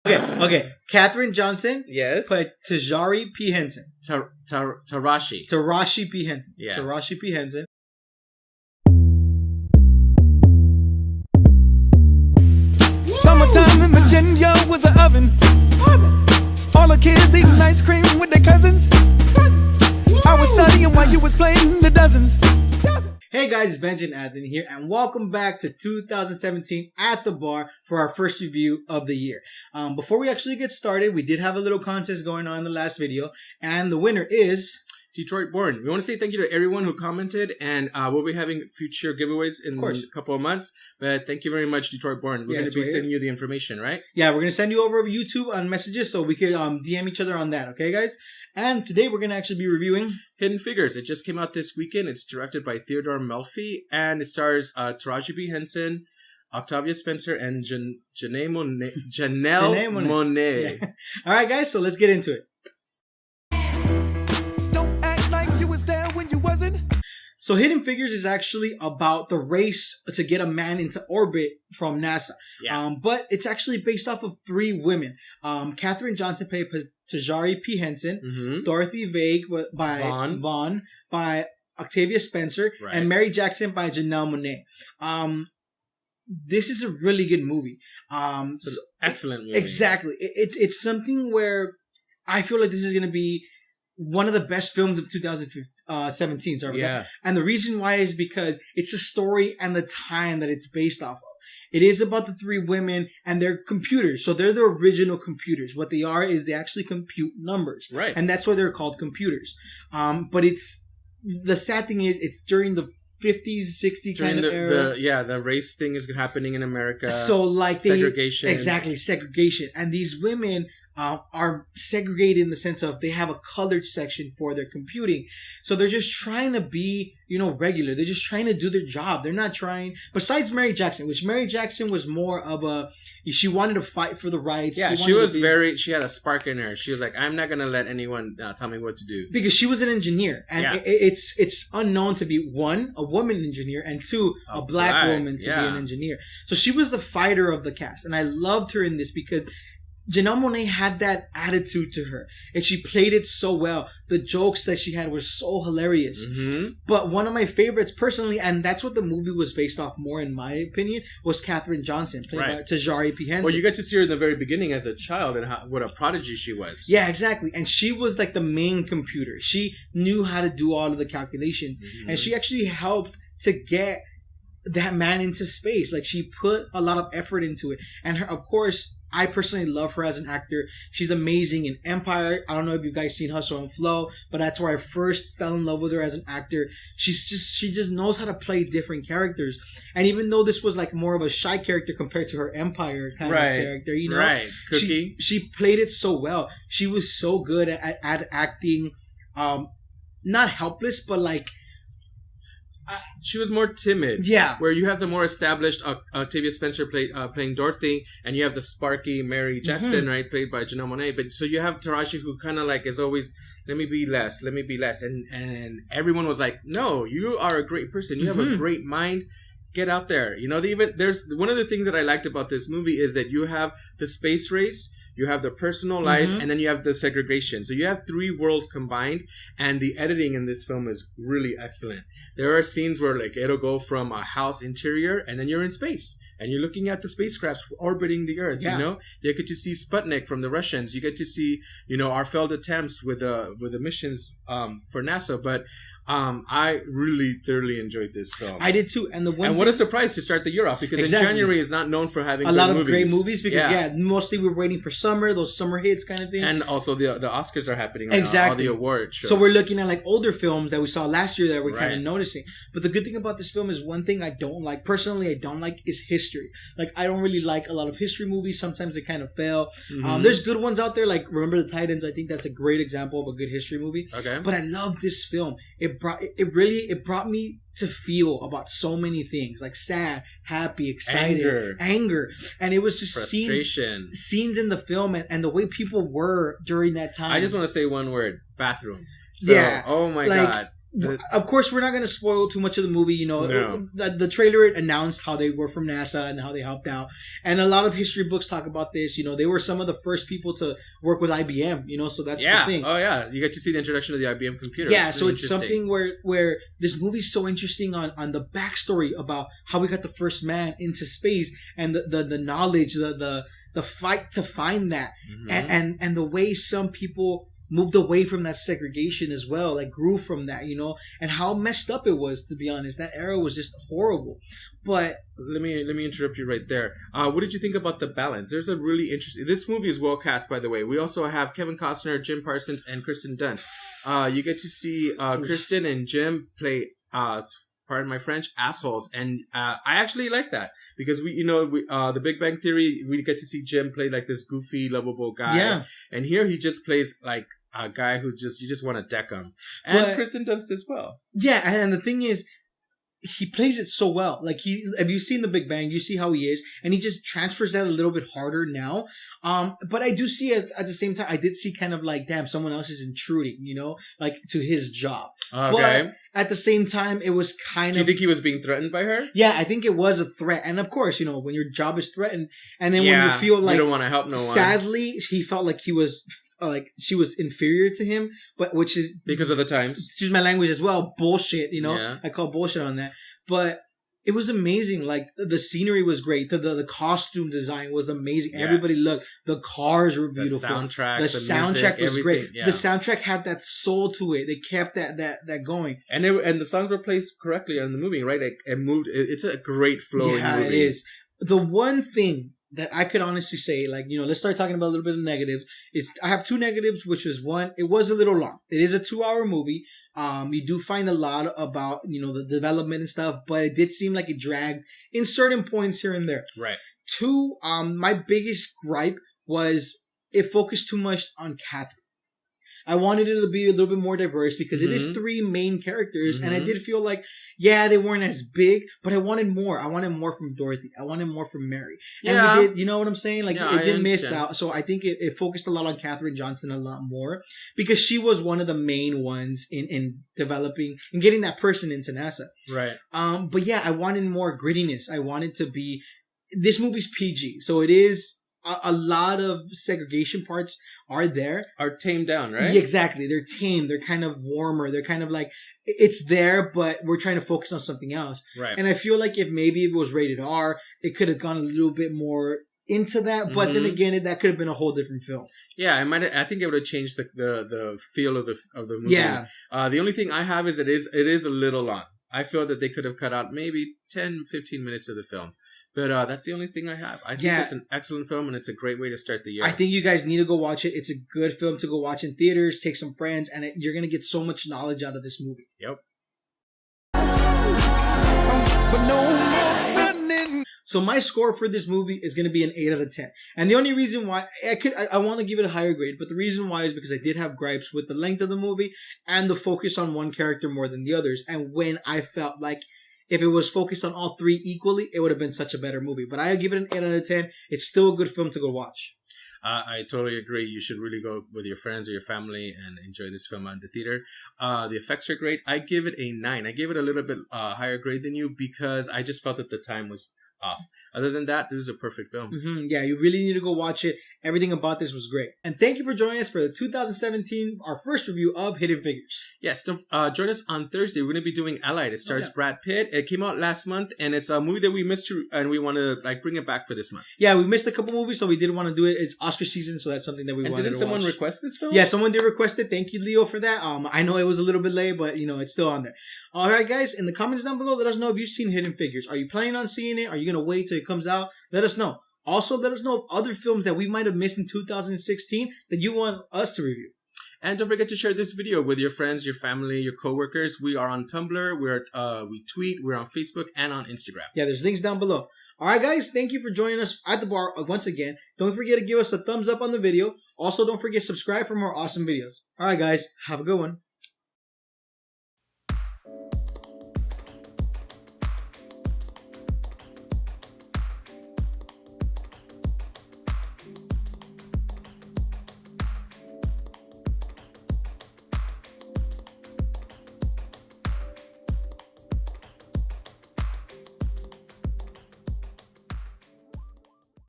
Okay. Katherine Johnson. Yes. Played Taraji P. Henson. Taraji. Taraji P. Henson. Yeah. Taraji P. Henson. Summertime in Virginia was an oven. All the kids eating ice cream with their cousins. I was studying while you was playing the dozens. Hey guys, Benj and Anthony here, and welcome back to 2017 at the bar for our first review of the year. Before we actually get started, we did have a little contest going on in the last video, and the winner is Detroit Born. We want to say thank you to everyone who commented, and we'll be having future giveaways in a couple of months. But thank you very much, Detroit Born. We're going to be sending you the information, right? Yeah, we're going to send you over YouTube on messages so we could DM each other on that, okay, guys? And today we're going to actually be reviewing Hidden Figures. It just came out this weekend. It's directed by Theodore Melfi, and it stars Taraji P. Henson, Octavia Spencer, and Janelle Monáe. Yeah. All right, guys, so let's get into it. So Hidden Figures is actually about the race to get a man into orbit from NASA. Yeah. But it's actually based off of three women. Katherine Johnson played Taraji P. Henson, Dorothy Vague by Vaughn, by Octavia Spencer, and Mary Jackson by Janelle Monáe. This is a really good movie. Excellent movie. Exactly. It's something where I feel like this is going to be one of the best films of 2017. Sorry about that. And the reason why is because it's a story and the time that it's based off of. It is about the three women and their computers. So they're the original computers. What they are is they actually compute numbers. Right. And that's why they're called computers. But the sad thing is it's during the 50s, 60s kind of era. The race thing is happening in America. So like segregation. Exactly, segregation. And these women are segregated in the sense of they have a colored section for their computing. So they're just trying to be, regular. They're just trying to do their job. They're not trying, besides Mary Jackson, which Mary Jackson was more of she wanted to fight for the rights. Yeah, she had a spark in her. She was like, I'm not going to let anyone tell me what to do. Because she was an engineer. And it's unknown to be, one, a woman engineer, and two, a black woman to be an engineer. So she was the fighter of the cast. And I loved her in this because Janelle Monáe had that attitude to her, and she played it so well. The jokes that she had were so hilarious. But one of my favorites personally, and that's what the movie was based off more, in my opinion, was Katherine Johnson, played by Taraji P. Henson. Well, you get to see her in the very beginning as a child and what a prodigy she was. Yeah, exactly. And she was like the main computer. She knew how to do all of the calculations, and she actually helped to get that man into space. Like, she put a lot of effort into it. And her, of course, I personally love her as an actor. She's amazing in Empire. I don't know if you guys seen Hustle and Flow, but that's where I first fell in love with her as an actor. She just knows how to play different characters. And even though this was like more of a shy character compared to her Empire kind of character, Cookie. She played it so well. She was so good at acting, not helpless, but like, she was more timid. Yeah. Where you have the more established Octavia Spencer playing Dorothy, and you have the sparky Mary Jackson, played by Janelle Monáe. But so you have Taraji, who kind of like is always, let me be less. And everyone was like, no, you are a great person. You have a great mind. Get out there. There's one of the things that I liked about this movie is that you have the space race, you have the personal lives, and then you have the segregation. So you have three worlds combined, and the editing in this film is really excellent. There are scenes where like it'll go from a house interior, and then you're in space, and you're looking at the spacecrafts orbiting the Earth. You get to see Sputnik from the Russians. You get to see our failed attempts with the missions for NASA. But I really thoroughly enjoyed this film. I did too. And what a surprise to start the year off, because January is not known for having a lot of great movies, because mostly we're waiting for summer, those summer hits kind of thing. And also the Oscars are happening right now, all the award shows. So we're looking at like older films that we saw last year that we're kind of noticing. But the good thing about this film is one thing I don't like, personally I don't like, is history. Like, I don't really like a lot of history movies. Sometimes they kind of fail. There's good ones out there, like Remember the Titans. I think that's a great example of a good history movie. Okay. But I love this film. It brought me to feel about so many things, like sad, happy, excited, anger. And it was just frustration, scenes in the film and the way people were during that time. I just want to say one word: bathroom. So, oh my God. Of course, we're not going to spoil too much of the movie. You know, the trailer announced how they were from NASA and how they helped out. And a lot of history books talk about this. You know, they were some of the first people to work with IBM, you know, so that's the thing. Oh, yeah. You get to see the introduction of the IBM computer. Yeah, so it's something where this movie's so interesting on the backstory about how we got the first man into space and the knowledge, the fight to find that. And the way some people moved away from that segregation as well, like grew from that, you know, and how messed up it was, to be honest. That era was just horrible. But let me interrupt you right there. What did you think about the balance? There's a really interesting... This movie is well cast, by the way. We also have Kevin Costner, Jim Parsons, and Kristen Dunst. You get to see Kristen and Jim play, pardon my French, assholes. And I actually like that. Because the Big Bang Theory, we get to see Jim play like this goofy, lovable guy. Yeah. And here he just plays like a guy who you just want to deck him. And Kristen Dunst as well. Yeah, and the thing is, he plays it so well. Like have you seen The Big Bang? You see how he is, and he just transfers that a little bit harder now. But I do see it at the same time. I did see kind of like, damn, someone else is intruding, you know, like to his job. Okay. But at the same time, it was kind of... Do you think he was being threatened by her? Yeah, I think it was a threat. And of course, you know, when your job is threatened, and then when you feel like... You don't want to help no one. Sadly, he felt like he was... like she was inferior to him, but which is... Because of the times. Excuse my language as well. Bullshit, you know? Yeah. I call bullshit on that. But... it was amazing. Like, the scenery was great. The costume design was amazing. Yes. Everybody looked. The cars were beautiful. The soundtrack was great. Yeah. The soundtrack had that soul to it. They kept that going. And the songs were placed correctly in the movie, right? It moved. It's a great flowing movie. Yeah, it is. The one thing that I could honestly say, like, you know, let's start talking about a little bit of negatives. I have two negatives, which was one, it was a little long. It is a 2-hour movie. You do find a lot about, you know, the development and stuff, but it did seem like it dragged in certain points here and there. Right. Two, my biggest gripe was it focused too much on Catherine. I wanted it to be a little bit more diverse because it is 3 main characters, and I did feel like, yeah, they weren't as big, but I wanted more. I wanted more from Dorothy. I wanted more from Mary. Yeah. And we did, you know what I'm saying? Like, it did miss out. So I think it focused a lot on Katherine Johnson a lot more because she was one of the main ones in developing and getting that person into NASA. Right. But yeah, I wanted more grittiness. I wanted to be... This movie's PG, so it is... A lot of segregation parts are there. Are tamed down, right? Yeah, exactly. They're tamed. They're kind of warmer. They're kind of like, it's there, but we're trying to focus on something else. Right. And I feel like if maybe it was rated R, it could have gone a little bit more into that. But then again, that could have been a whole different film. Yeah, I think it would have changed the feel of the movie. Yeah. The only thing I have is it is a little long. I feel that they could have cut out maybe 10, 15 minutes of the film. But that's the only thing I have. I think it's an excellent film, and it's a great way to start the year. I think you guys need to go watch it. It's a good film to go watch in theaters. Take some friends, and you're going to get so much knowledge out of this movie. Yep. So my score for this movie is going to be an 8 out of 10. And the only reason why I want to give it a higher grade, but the reason why is because I did have gripes with the length of the movie and the focus on one character more than the others. And when I felt like if it was focused on all 3 equally, it would have been such a better movie. But I give it an 8 out of 10. It's still a good film to go watch. I totally agree. You should really go with your friends or your family and enjoy this film at the theater. The effects are great. I give it a 9. I gave it a little bit higher grade than you because I just felt that the time was off. Other than that, this is a perfect film. Yeah, you really need to go watch it. Everything about this was great. And thank you for joining us for the 2017, our first review of Hidden Figures. Yes, join us on Thursday. We're going to be doing Allied. It stars Brad Pitt. It came out last month, and it's a movie that we missed, and we want to bring it back for this month. Yeah, we missed a couple movies, so we did want to do it. It's Oscar season, so that's something that we wanted to watch. And didn't someone request this film? Yeah, someone did request it. Thank you, Leo, for that. I know it was a little bit late, but, it's still on there. All right, guys, in the comments down below, let us know if you've seen Hidden Figures. Are you planning on seeing it? Are you going to wait till it comes out? Let us know. Also, let us know of other films that we might have missed in 2016 that you want us to review. And don't forget to share this video with your friends, your family, your coworkers. We are on Tumblr, we tweet, we're on Facebook, and on Instagram. Yeah, there's links down below. All right, guys, thank you for joining us at the bar once again. Don't forget to give us a thumbs up on the video. Also, don't forget to subscribe for more awesome videos. All right, guys, have a good one.